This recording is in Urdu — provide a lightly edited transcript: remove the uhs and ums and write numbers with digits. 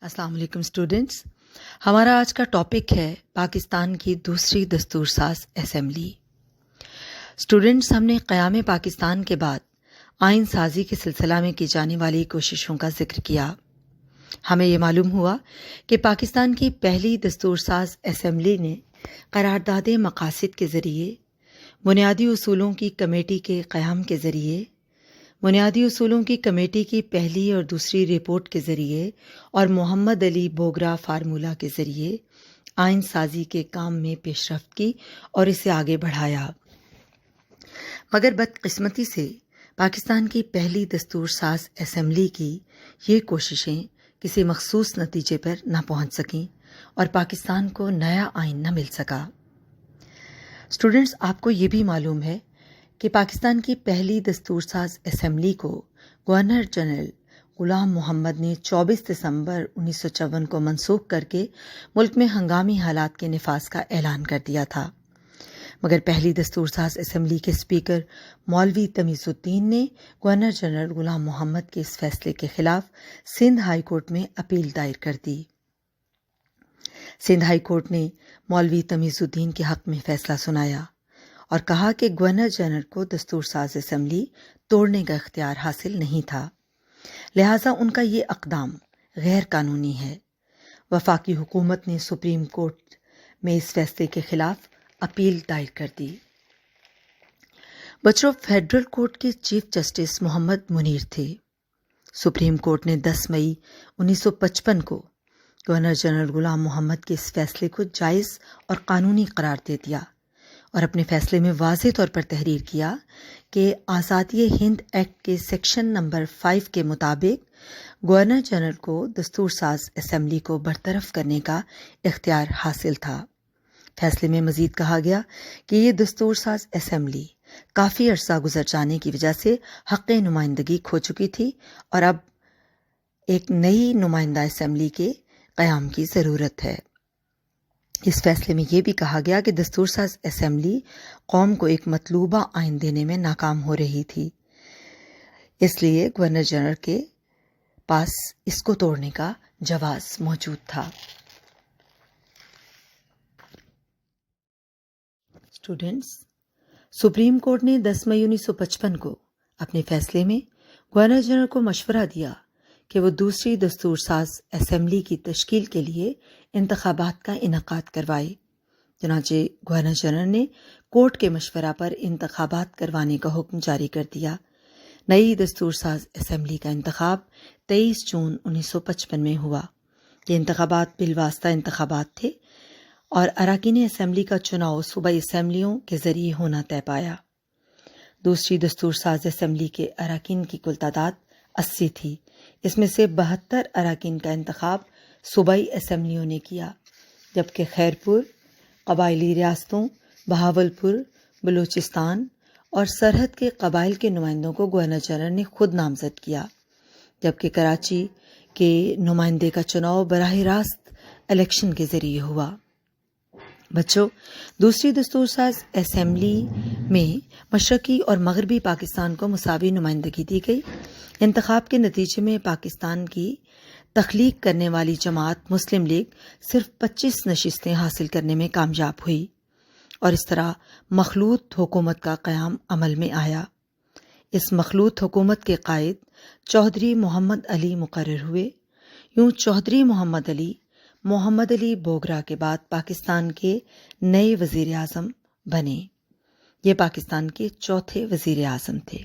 السلام علیکم اسٹوڈنٹس، ہمارا آج کا ٹاپک ہے پاکستان کی دوسری دستور ساز اسمبلی۔ اسٹوڈنٹس، ہم نے قیام پاکستان کے بعد آئین سازی کے سلسلہ میں کی جانے والی کوششوں کا ذکر کیا۔ ہمیں یہ معلوم ہوا کہ پاکستان کی پہلی دستور ساز اسمبلی نے قرارداد مقاصد کے ذریعے، بنیادی اصولوں کی کمیٹی کے قیام کے ذریعے، بنیادی اصولوں کی کمیٹی کی پہلی اور دوسری رپورٹ کے ذریعے اور محمد علی بوگرا فارمولہ کے ذریعے آئین سازی کے کام میں پیش رفت کی اور اسے آگے بڑھایا۔ مگر بدقسمتی سے پاکستان کی پہلی دستور ساز اسمبلی کی یہ کوششیں کسی مخصوص نتیجے پر نہ پہنچ سکیں اور پاکستان کو نیا آئین نہ مل سکا۔ اسٹوڈنٹس، آپ کو یہ بھی معلوم ہے کہ پاکستان کی پہلی دستور ساز اسمبلی کو گورنر جنرل غلام محمد نے 24 دسمبر 1954 کو منسوخ کر کے ملک میں ہنگامی حالات کے نفاذ کا اعلان کر دیا تھا۔ مگر پہلی دستور ساز اسمبلی کے اسپیکر مولوی تمیز الدین نے گورنر جنرل غلام محمد کے اس فیصلے کے خلاف سندھ ہائی کورٹ میں اپیل دائر کر دی۔ سندھ ہائی کورٹ نے مولوی تمیز الدین کے حق میں فیصلہ سنایا اور کہا کہ گورنر جنرل کو دستور ساز اسمبلی توڑنے کا اختیار حاصل نہیں تھا، لہٰذا ان کا یہ اقدام غیر قانونی ہے۔ وفاقی حکومت نے سپریم کورٹ میں اس فیصلے کے خلاف اپیل دائر کر دی۔ بچوں، فیڈرل کورٹ کے چیف جسٹس محمد منیر تھے۔ سپریم کورٹ نے 10 مئی 1955 کو گورنر جنرل غلام محمد کے اس فیصلے کو جائز اور قانونی قرار دے دیا اور اپنے فیصلے میں واضح طور پر تحریر کیا کہ آزادی ہند ایکٹ کے سیکشن نمبر 5 کے مطابق گورنر جنرل کو دستور ساز اسمبلی کو برطرف کرنے کا اختیار حاصل تھا۔ فیصلے میں مزید کہا گیا کہ یہ دستور ساز اسمبلی کافی عرصہ گزر جانے کی وجہ سے حق نمائندگی کھو چکی تھی اور اب ایک نئی نمائندہ اسمبلی کے قیام کی ضرورت ہے۔ اس فیصلے میں یہ بھی کہا گیا کہ دستور ساز اسمبلی قوم کو ایک مطلوبہ آئین دینے میں ناکام ہو رہی تھی، اس لیے گورنر جنرل کے پاس اس کو توڑنے کا جواز موجود تھا۔ اسٹوڈنٹس، سپریم کورٹ نے 10 مئی 1955 کو اپنے فیصلے میں گورنر جنرل کو مشورہ دیا کہ وہ دوسری دستور ساز اسمبلی کی تشکیل کے لیے انتخابات کا انعقاد کروائے۔ چنانچہ گورنر جنرل نے کورٹ کے مشورہ پر انتخابات کروانے کا حکم جاری کر دیا۔ نئی دستور ساز اسمبلی کا انتخاب 23 جون 1955 میں ہوا۔ یہ انتخابات بالواسطہ انتخابات تھے اور اراکین اسمبلی کا چناؤ صوبائی اسمبلیوں کے ذریعے ہونا طے پایا۔ دوسری دستور ساز اسمبلی کے اراکین کی کل تعداد 80 تھی۔ اس میں سے 72 اراکین کا انتخاب صوبائی اسمبلیوں نے کیا، جبکہ خیرپور، قبائلی ریاستوں، بہاولپور، بلوچستان اور سرحد کے قبائل کے نمائندوں کو گورنر جنرل نے خود نامزد کیا، جبکہ کراچی کے نمائندے کا چناؤ براہ راست الیکشن کے ذریعے ہوا۔ بچوں، دوسری دستور ساز اسمبلی میں مشرقی اور مغربی پاکستان کو مساوی نمائندگی دی گئی۔ انتخاب کے نتیجے میں پاکستان کی تخلیق کرنے والی جماعت مسلم لیگ صرف 25 نشستیں حاصل کرنے میں کامیاب ہوئی اور اس طرح مخلوط حکومت کا قیام عمل میں آیا۔ اس مخلوط حکومت کے قائد چودھری محمد علی مقرر ہوئے۔ یوں چودھری محمد علی بوگرا کے بعد پاکستان کے نئے وزیر اعظم بنے۔ یہ پاکستان کے چوتھے وزیر اعظم تھے۔